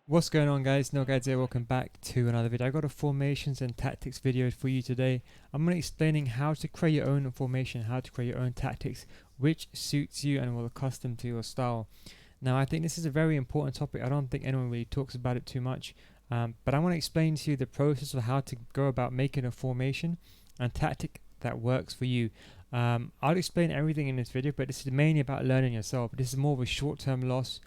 What's going on, guys? NealGuides here. Welcome back to another video. I got a formations and tactics video for you today. I'm going to be explaining how to create your own formation, how to create your own tactics, which suits you and will custom to your style. Now, I think this is a very important topic. I don't think anyone really talks about it too much, but I want to explain to you the process of how to go about making a formation and tactic that works for you. I'll explain everything in this video, but this is mainly about learning yourself. This is more of a short-term loss,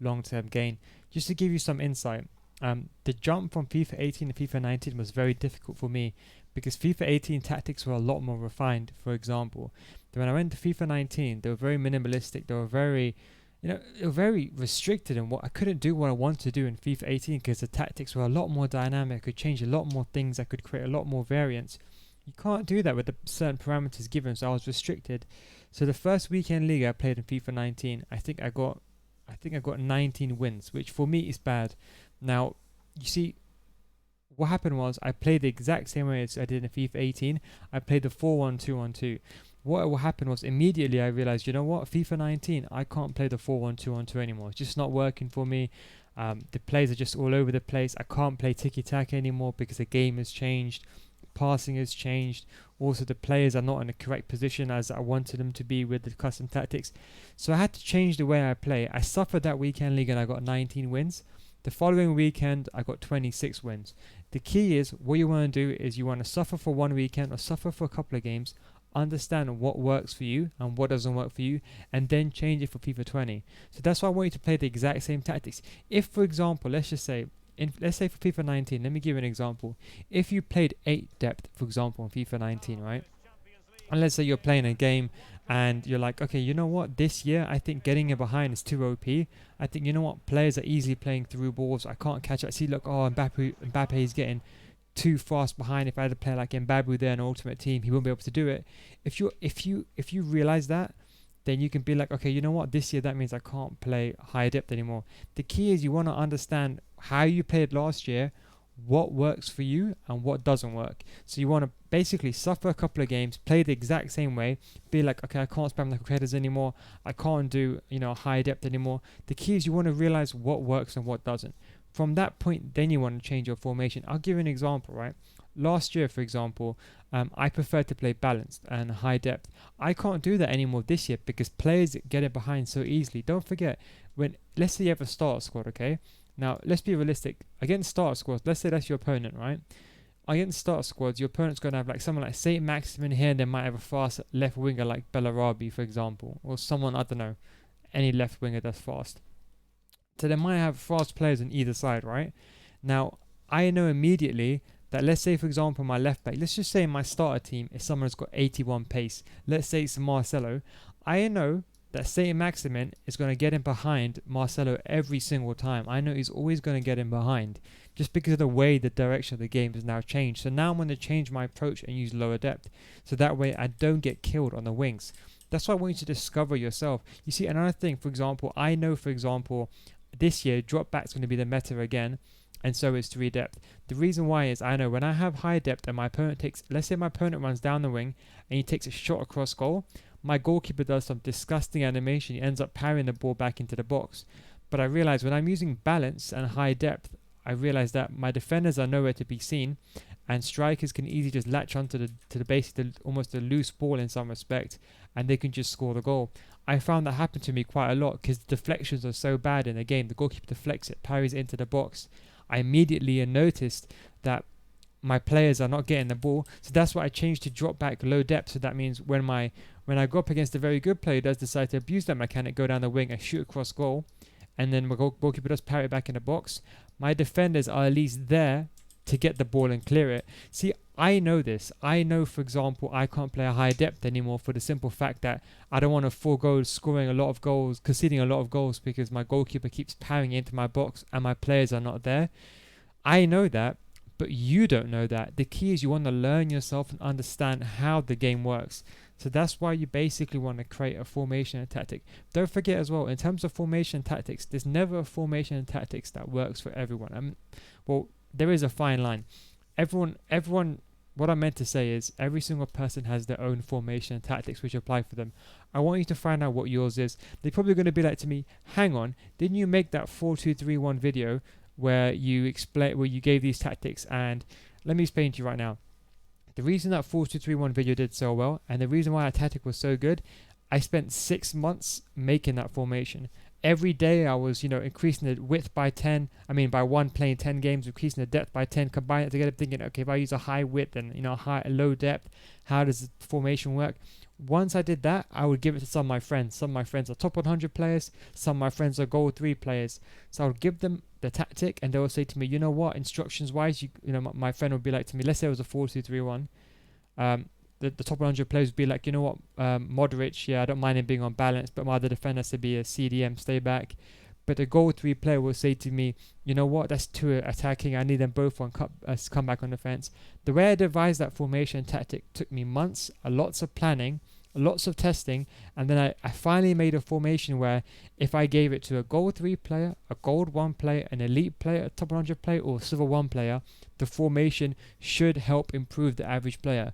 long-term gain. Just to give you some insight, the jump from FIFA 18 to FIFA 19 was very difficult for me because FIFA 18 tactics were a lot more refined. For example, when I went to FIFA 19, they were very minimalistic. They were very, they were very restricted in what I couldn't do what I wanted to do in FIFA 18 because the tactics were a lot more dynamic. I could change a lot more things. I could create a lot more variants. You can't do that with the certain parameters given, so I was restricted. So the first weekend league I played in FIFA 19, I think I got 19 wins, which for me is bad. Now, you see, what happened was I played the exact same way as I did in FIFA 18. I played the 4-1-2-1-2. What happened was immediately I realized, you know what, FIFA 19, I can't play the 4-1-2-1-2 anymore. It's just not working for me. The plays are just all over the place. I can't play tiki-taka anymore because the game has changed. Passing has changed. Also, the players are not in the correct position as I wanted them to be with the custom tactics. So I had to change the way I play. I suffered that weekend league and I got 19 wins. The following weekend, I got 26 wins. The key is, what you want to do is you want to suffer for one weekend or suffer for a couple of games, understand what works for you and what doesn't work for you, and then change it for FIFA 20. So that's why I want you to play the exact same tactics. If, for example, let's say for FIFA 19, let me give you an example. If you played 8 depth, for example, on FIFA 19, right? And let's say you're playing a game and you're like, okay, you know what? This year, I think getting it behind is too OP. I think, you know what? Players are easily playing through balls. I can't catch up. See, look, oh, Mbappe is getting too fast behind. If I had a player like Mbappe there in an ultimate team, he won't be able to do it. If you realize that, then you can be like, okay, you know what? This year, that means I can't play high depth anymore. The key is you want to understand how you played last year, what works for you and what doesn't work. So you want to basically suffer a couple of games, play the exact same way, be like, okay, I can't spam the headers anymore. I can't do, high depth anymore. The key is you want to realize what works and what doesn't. From that point, then you want to change your formation. I'll give you an example, right? Last year, for example, I preferred to play balanced and high depth. I can't do that anymore this year because players get it behind so easily. Don't forget, let's say you have a starter squad, okay? Now, let's be realistic. Against starter squads, let's say that's your opponent, right? Against starter squads, your opponent's going to have like someone like Saint Maximin here, and they might have a fast left winger like Bellarabi, for example, or someone, I don't know, any left winger that's fast. So they might have fast players on either side, right? Now, I know immediately that, let's say, for example, my left back, let's just say my starter team is someone who's got 81 pace. Let's say it's Marcelo. I know that Saint Maximin is going to get in behind Marcelo every single time. I know he's always going to get in behind just because of the way the direction of the game has now changed. So now I'm going to change my approach and use lower depth. So that way I don't get killed on the wings. That's why I want you to discover yourself. You see, another thing, for example, I know, for example, this year drop back's going to be the meta again. And so is 3 depth. The reason why is I know when I have high depth and my opponent takes, let's say my opponent runs down the wing and he takes a shot across goal, my goalkeeper does some disgusting animation. He ends up parrying the ball back into the box. But I realize when I'm using balance and high depth, I realize that my defenders are nowhere to be seen, and strikers can easily just latch onto almost a loose ball in some respect, and they can just score the goal. I found that happen to me quite a lot because the deflections are so bad in the game. The goalkeeper deflects it, parries it into the box. I immediately noticed that my players are not getting the ball, so that's why I changed to drop back low depth. So that means when I go up against a very good player who does decide to abuse that mechanic, go down the wing and shoot across goal, and then my goalkeeper does parry it back in the box, my defenders are at least there to get the ball and clear it. See, I know this. I know, for example, I can't play a high depth anymore for the simple fact that I don't want to forego scoring a lot of goals, conceding a lot of goals because my goalkeeper keeps parrying into my box and my players are not there. I know that, but you don't know that. The key is you want to learn yourself and understand how the game works. So that's why you basically want to create a formation and tactic. Don't forget as well, in terms of formation and tactics, there's never a formation and tactics that works for everyone. Well, there is a fine line. Everyone, what I meant to say is every single person has their own formation and tactics which apply for them. I want you to find out what yours is. They're probably going to be like to me, hang on, didn't you make that 4-2-3-1 video where you gave these tactics. And let me explain to you right now. The reason that 4-2-3-1 video did so well, and the reason why that tactic was so good, I spent 6 months making that formation. Every day I was, increasing the width by 10. I mean, by 1, playing 10 games, increasing the depth by 10, combine it together, thinking, okay, if I use a high width and, a low depth, how does the formation work? Once I did that, I would give it to some of my friends. Some of my friends are top 100 players. Some of my friends are gold 3 players. So I would give them the tactic, and they would say to me, you know what, instructions wise, my friend would be like to me, let's say it was a 4-2-3-1. The top 100 players would be like, you know what, Modric, yeah, I don't mind him being on balance, but my other defender has to be a CDM, stay back. But the goal 3 player will say to me, you know what, that's too attacking, I need them both on come back on defense. The way I devised that formation tactic took me months, lots of planning, lots of testing, and then I finally made a formation where if I gave it to a gold 3 player, a gold 1 player, an elite player, a top 100 player, or a silver 1 player, the formation should help improve the average player.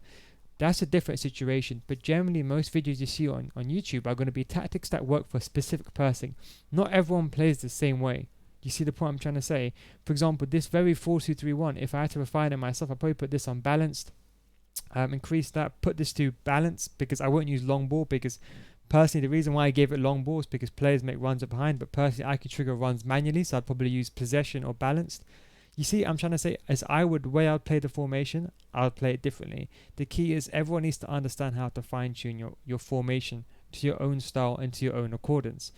That's a different situation, but generally most videos you see on YouTube are going to be tactics that work for a specific person. Not everyone plays the same way. You see the point I'm trying to say? For example, this very 4-2-3-1, if I had to refine it myself, I'd probably put this on balanced, increase that, put this to balance, because I won't use long ball, because personally the reason why I gave it long ball is because players make runs up behind, but personally I could trigger runs manually, so I'd probably use possession or balanced. You see, I'm trying to say, the way I'd play the formation, I would play it differently. The key is everyone needs to understand how to fine-tune your formation to your own style and to your own accordance.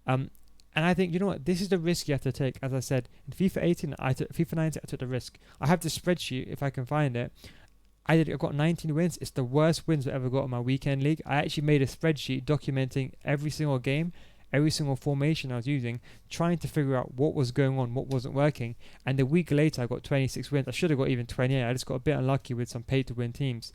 And I think, you know what, this is the risk you have to take. As I said, in FIFA 18, FIFA 19, I took the risk. I have the spreadsheet, if I can find it. I got 19 wins. It's the worst wins I ever got in my weekend league. I actually made a spreadsheet documenting every single game, every single formation I was using, trying to figure out what was going on, what wasn't working. And a week later, I got 26 wins. I should have got even 28. I just got a bit unlucky with some pay-to-win teams.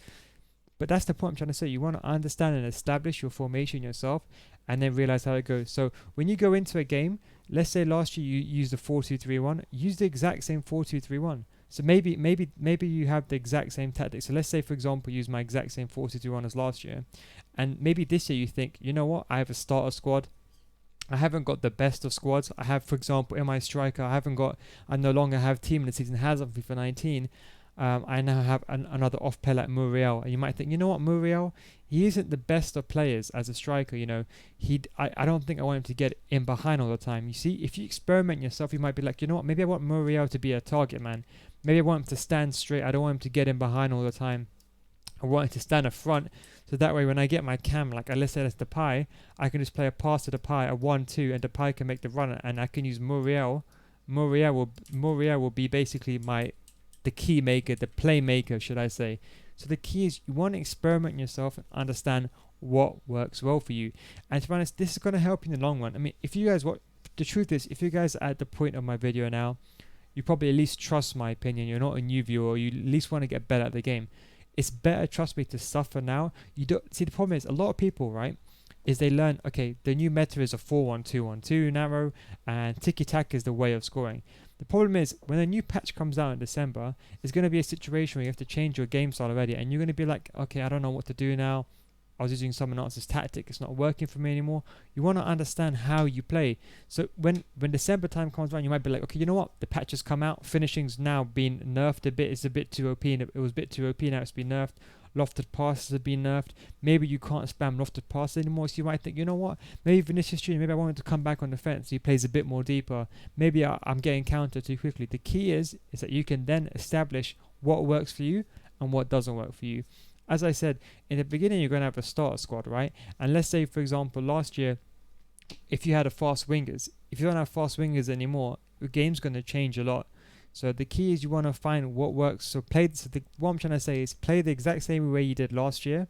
But that's the point I'm trying to say. You want to understand and establish your formation yourself, and then realize how it goes. So when you go into a game, let's say last year you used a 4-2-3-1, use the exact same 4-2-3-1. So maybe you have the exact same tactics. So let's say, for example, use my exact same 4-2-3-1 as last year. And maybe this year you think, you know what, I have a starter squad. I haven't got the best of squads. I have, for example, in my striker, I no longer have team in the season has on FIFA 19. I now have another off player like Muriel. And you might think, you know what, Muriel, he isn't the best of players as a striker. I don't think I want him to get in behind all the time. You see, if you experiment yourself, you might be like, you know what, maybe I want Muriel to be a target man. Maybe I want him to stand straight. I don't want him to get in behind all the time. I want him to stand up front, so that way when I get my cam, like let's say that's Depay, I can just play a pass to Depay, a 1-2, and Depay can make the run, and I can use Muriel. Muriel will be basically the key maker, the playmaker, should I say. So the key is you want to experiment yourself and understand what works well for you. And to be honest, this is going to help you in the long run. I mean, if you guys the truth is, if you guys are at the point of my video now, you probably at least trust my opinion. You're not a new viewer, or you at least want to get better at the game. It's better, trust me, to suffer now. You don't see, the problem is a lot of people, right, is they learn, okay, the new meta is a 4-1-2-1-2 narrow, and tiki-taka is the way of scoring. The problem is when a new patch comes out in December, it's going to be a situation where you have to change your game style already, and you're going to be like, okay, I don't know what to do now. I was using someone else's tactic, it's not working for me anymore. You want to understand how you play. So when December time comes around, you might be like, okay, you know what, the patch has come out, finishing's now been nerfed a bit, it's a bit too OP, and it was a bit too OP, now it's been nerfed. Lofted passes have been nerfed. Maybe you can't spam lofted passes anymore, so you might think, you know what, maybe Vinicius Jr., maybe I want him to come back on defense, he plays a bit more deeper. Maybe I'm getting countered too quickly. The key is that you can then establish what works for you and what doesn't work for you. As I said, in the beginning, you're going to have a starter squad, right? And let's say, for example, last year, if you had if you don't have fast wingers anymore, your game's going to change a lot. So the key is you want to find what works. So what I'm trying to say is play the exact same way you did last year,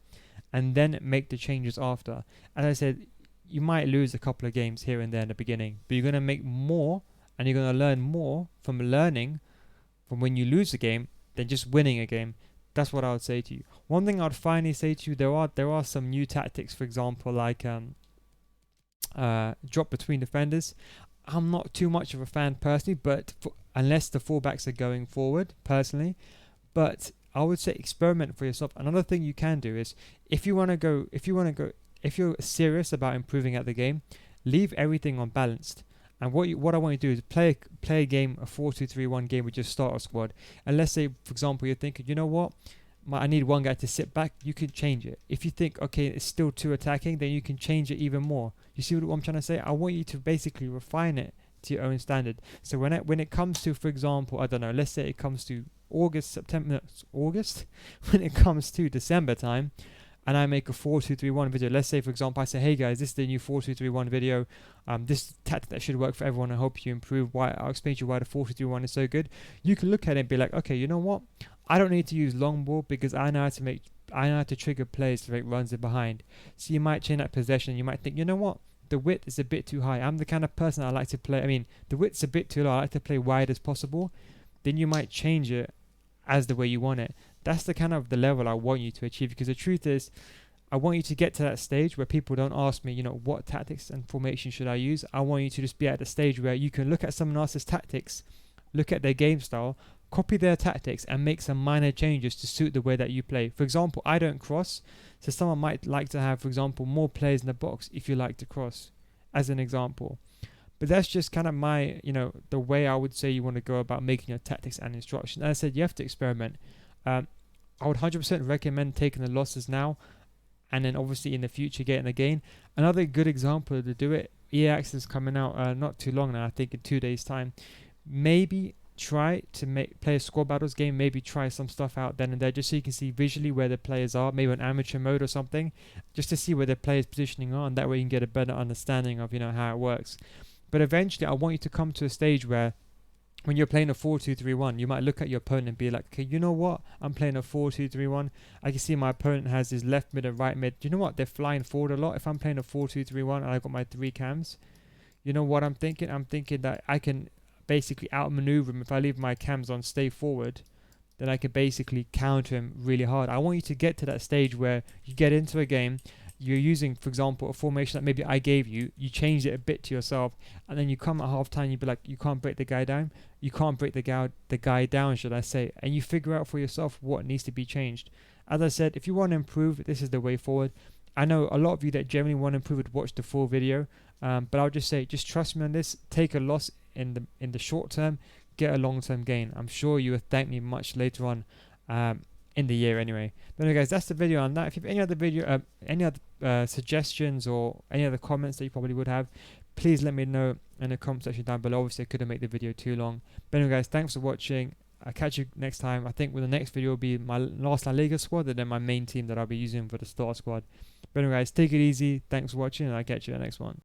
and then make the changes after. As I said, you might lose a couple of games here and there in the beginning, but you're going to make more, and you're going to learn more from when you lose a game than just winning a game. That's what I would say to you. One thing I would finally say to you, there are some new tactics, for example, like drop between defenders. I'm not too much of a fan personally, but unless the fullbacks are going forward, personally. But I would say experiment for yourself. Another thing you can do is if you're serious about improving at the game, leave everything on balanced. And what I want you to do is play a game, a 4-2-3-1 game with your starter squad. And let's say, for example, you're thinking, you know what, I need one guy to sit back. You can change it. If you think, okay, it's still too attacking, then you can change it even more. You see what I'm trying to say? I want you to basically refine it to your own standard. So when it comes to, for example, I don't know, let's say it comes to August, when it comes to December time, and I make a 4-2-3-1 video. Let's say, for example, I say, hey guys, this is the new 4-2-3-1 video. This tactic that should work for everyone. I hope you improve. I'll explain to you why the 4-2-3-1 is so good. You can look at it and be like, okay, you know what? I don't need to use long ball because I know how to trigger plays to make runs in behind. So you might change that possession. You might think, you know what? The width is a bit too high. I'm the kind of person I like to play. I mean, the width's a bit too low. I like to play wide as possible. Then you might change it as the way you want it. That's the kind of the level I want you to achieve, because the truth is, I want you to get to that stage where people don't ask me, you know, what tactics and formation should I use. I want you to just be at the stage where you can look at someone else's tactics, look at their game style, copy their tactics, and make some minor changes to suit the way that you play. For example, I don't cross, so someone might like to have, for example, more players in the box if you like to cross, as an example. But that's just kind of my, you know, the way I would say you want to go about making your tactics and instructions. As I said, you have to experiment. I would 100% recommend taking the losses now, and then obviously in the future getting a gain. Another good example to do it, EA Access is coming out not too long now, I think in 2 days time. Maybe try to play a squad battles game, maybe try some stuff out then and there, just so you can see visually where the players are, maybe on amateur mode or something, just to see where the players positioning are, and that way you can get a better understanding of, you know, how it works. But eventually I want you to come to a stage where when you're playing a 4-2-3-1, you might look at your opponent and be like, okay, you know what? I'm playing a 4-2-3-1. I can see my opponent has his left mid and right mid. Do you know what? They're flying forward a lot. If I'm playing a 4-2-3-1 and I've got my 3 cams, you know what I'm thinking? I'm thinking that I can basically outmaneuver him. If I leave my cams on, stay forward, then I can basically counter him really hard. I want you to get to that stage where you get into a game, you're using, for example, a formation that maybe I gave you, you change it a bit to yourself, and then you come at half time, you be like, you can't break the guy down, the guy down, should I say, and you figure out for yourself what needs to be changed. As I said, if you want to improve, this is the way forward. I know a lot of you that generally want to improve would watch the full video, but I'll just say, just trust me on this. Take a loss in the short term, get a long-term gain. I'm sure you will thank me much later on in the year anyway. But anyway guys, that's the video on that. If you have any other suggestions or any other comments that you probably would have, please let me know in the comment section down below. Obviously I couldn't make the video too long. But anyway guys, thanks for watching. I'll catch you next time. I think with the next video will be my last La Liga squad and then my main team that I'll be using for the starter squad. But anyway guys, take it easy. Thanks for watching, and I'll catch you in the next one.